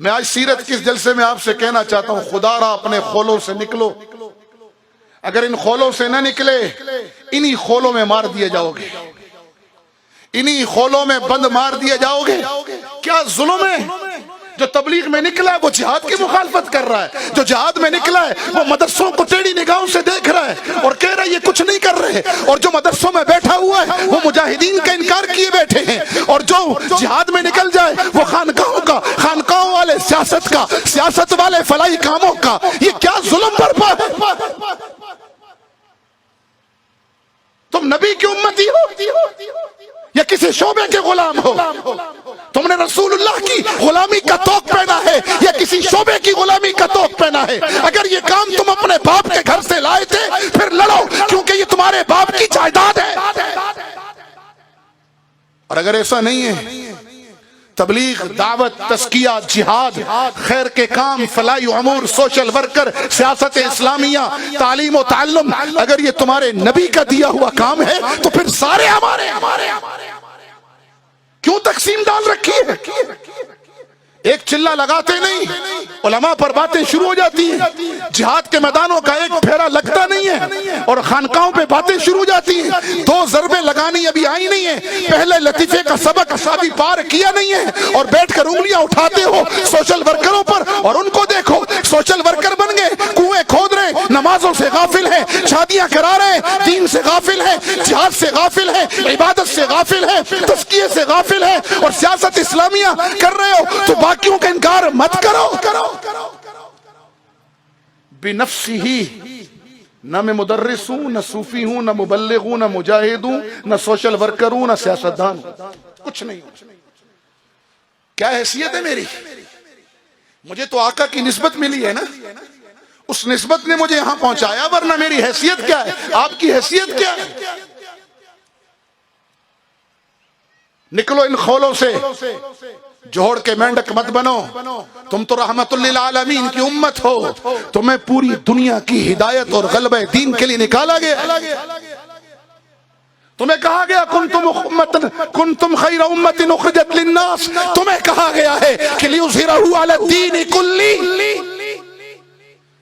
میں آج سیرت کے اس جلسے میں آپ سے کہنا چاہتا ہوں، خدا را اپنے خولوں سے نکلو، اگر ان خولوں سے نہ نکلے انہی خولوں میں مار دیے جاؤ گے، انہی خولوں میں بند مار دیے جاؤ گے۔ کیا ظلم ہے؟ جو تبلیغ میں نکلا ہے وہ جہاد کی مخالفت کر رہا ہے، جو جہاد میں نکلا ہے وہ مدرسوں کو ٹیڑھی نگاہوں سے دیکھ رہا ہے اور کہہ رہا ہے یہ کچھ نہیں کر رہے، اور جو مدرسوں میں بیٹھا ہوا ہے وہ مجاہدین کا انکار کیے بیٹھے ہیں، اور جو جہاد میں نکل جائے وہ خانقاہوں والے سیاست والے فلاحی کاموں کا۔ یہ کیا ظلم برپا ہے؟ تم نبی کی امتی ہو یا کسی شعبے کے غلام ہو؟ تم نے رسول اللہ کی غلامی کا توق پہنا ہے یا کسی شعبے کی غلامی کا توق پہنا ہے؟ اگر یہ کام تم اپنے باپ کے گھر سے لائے تھے پھر لڑو، کیونکہ یہ تمہارے باپ کی جائیداد ہے۔ اور اگر ایسا نہیں ہے، تبلیغ، دعوت، تزکیہ، جہاد، خیر کے کام، فلاحی امور، سوشل ورکر، سیاست اسلامیہ، تعلیم و تعلم، اگر یہ تمہارے نبی کا دیا ہوا کام ہے تو پھر سارے ہمارے کیوں تقسیم ڈال رکھی ہے؟ ایک چلہ لگاتے نہیں، علماء پر باتیں شروع ہو جاتی ہیں، جہاد کے میدانوں کا ایک پھیرا لگتا نہیں ہے اور خانقاہوں پہ باتیں شروع ہو جاتی ہیں۔ دو ضربیں لگانی ابھی آئی نہیں ہیں، پہلے لطیفے کا سبق ابھی پار کیا نہیں ہے اور بیٹھ کر انگلیاں اٹھاتے ہو سوشل ورکروں پر، اور ان کو دیکھو سوشل ورکر بن گئے، کنویں کھود رہے، نمازوں سے غافل ہیں، شادیاں کرا رہے ہیں، دین سے غافل ہیں، جہاد سے غافل ہیں، عبادت سے غافل ہیں، تزکیے سے غافل ہیں، اور سیاست اسلامیہ کر رہے ہو تو باقیوں کا انکار مت کرو۔ بنفسی، نہ میں مدرس ہوں، نہ صوفی ہوں، نہ مبلغ ہوں، نہ مجاہد ہوں، نہ سوشل ورکر ہوں، نہ سیاستدان ہوں، کچھ نہیں ہوں۔ کیا حیثیت ہے میری؟ مجھے تو آقا کی نسبت ملی ہے نا، اس نسبت نے مجھے یہاں پہنچایا، ورنہ میری حیثیت کیا ہے؟ آپ کی حیثیت کیا ہے؟ نکلو ان خولوں سے، جوڑ کے مینڈک مت بنو، تم تو رحمت للعالمین کی امت ہو، تمہیں پوری دنیا کی ہدایت اور غلبہ دین کے لیے نکالا گیا، تمہیں کہا گیا کنتم خیر امت اخرجت للناس، تمہیں کہا گیا ہے کہ لیظہرہ علی الدین کلہ،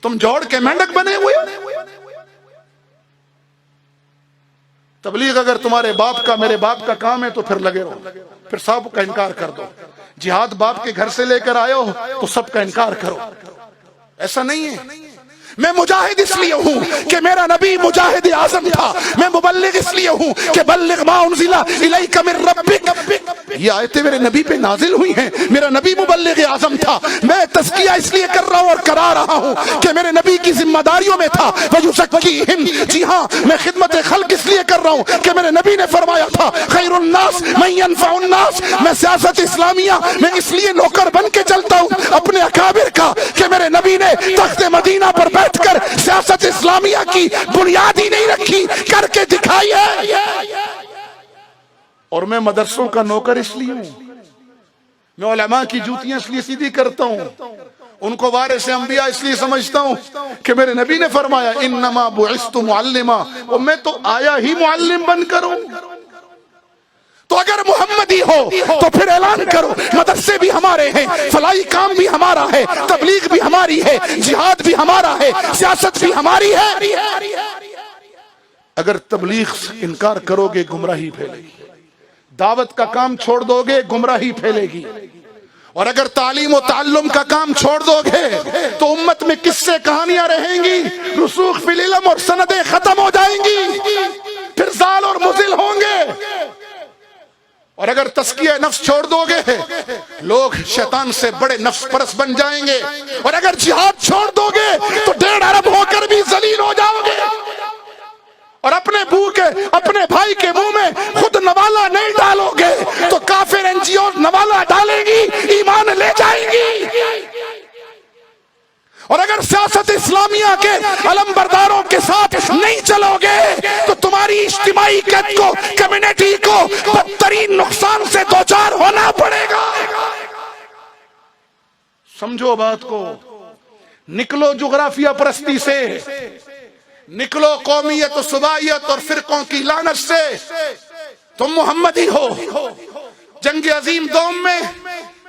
تم جوڑ کے مینڈک بنے ہوئے۔ تبلیغ اگر تمہارے باپ کا، میرے باپ کا کام ہے تو پھر لگے رہو، پھر سب کا انکار کر دو۔ جہاد باپ کے گھر سے لے کر آئے ہو تو سب کا انکار کرو، ایسا نہیں ہے۔ میں مجاہد اس لیے ہوں کہ میرا نبی مجاہد اعظم تھا، میں مبلغ اس لیے ہوں کہ بلغ ما انزل الیک من ربک، یہ آیتیں میرے نبی پہ نازل ہوئی ہیں، میرا نبی مبلغ اعظم تھا۔ میں تزکیہ اس لیے کر رہا ہوں اور کرا رہا ہوں کہ میرے نبی کی ذمہ داریوں میں تھا وَيُزَكِّيهِمْ، جی ہاں میں خدمت خلق اس لیے کر رہا ہوں کہ میرے نبی نے فرمایا تھا خیر الناس من ينفع الناس۔ میں سیاست اسلامیہ میں اس لیے نوکر بن کے چلتا ہوں اپنے اکابر کا کہ میرے نبی نے تخت مدینہ پر بیٹھ کر سیاست اسلامیہ کی بنیاد ہی نہیں رکھی، کر کے دکھائی ہے۔ اور میں مدرسوں کا نوکر اس لیے ہوں، میں علماء کی جوتیاں اس لیے سیدھی کرتا ہوں، ان کو وارث انبیاء اس لیے سمجھتا ہوں کہ میرے نبی نے فرمایا انما بعثت معلما، اور میں تو آیا ہی معلم بن کر ہوں۔ تو اگر محمدی ہو تو پھر اعلان کرو مدرسے بھی ہمارے ہیں، فلاحی کام بھی ہمارا ہے، تبلیغ بھی ہماری ہے، جہاد بھی ہمارا ہے، سیاست بھی ہماری ہے۔ اگر تبلیغ سے انکار کرو گے گمراہی پھیلے گی، دعوت کا کام چھوڑ دو گے گمراہی پھیلے گی، اور اگر تعلیم و تعلم کا کام چھوڑ دو گے تو امت میں قصے کہانیاں رہیں گی، رسوخ فی العلم اور سندیں ختم ہو جائیں گی، پھر زال اور مزل ہوں گے۔ اور اگر تزکیہ نفس چھوڑ دو گے لوگ شیطان سے بڑے نفس پرست بن جائیں گے، اور اگر جہاد چھوڑ دو گے تو 1.5 ارب ہو کر بھی ذلیل ہو جاؤ گے، اور اپنے بھائی کے منہ میں خود نوالا نہیں ڈالو گے تو کافر این جی او نوالا ڈالیں گی، ایمان لے جائیں گی۔ اور اگر سیاست اسلامیہ کے علم برداروں کے ساتھ نہیں چلو گے تو تمہاری اجتماعی قد کو، کمیونٹی کو بدترین نقصان سے دوچار ہونا پڑے گا۔ سمجھو بات کو، نکلو جغرافیہ پرستی سے، نکلو قومیت و صوبائیت اور فرقوں کی لعنت سے، تم محمدی ہو۔ جنگ عظیم دوم میں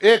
1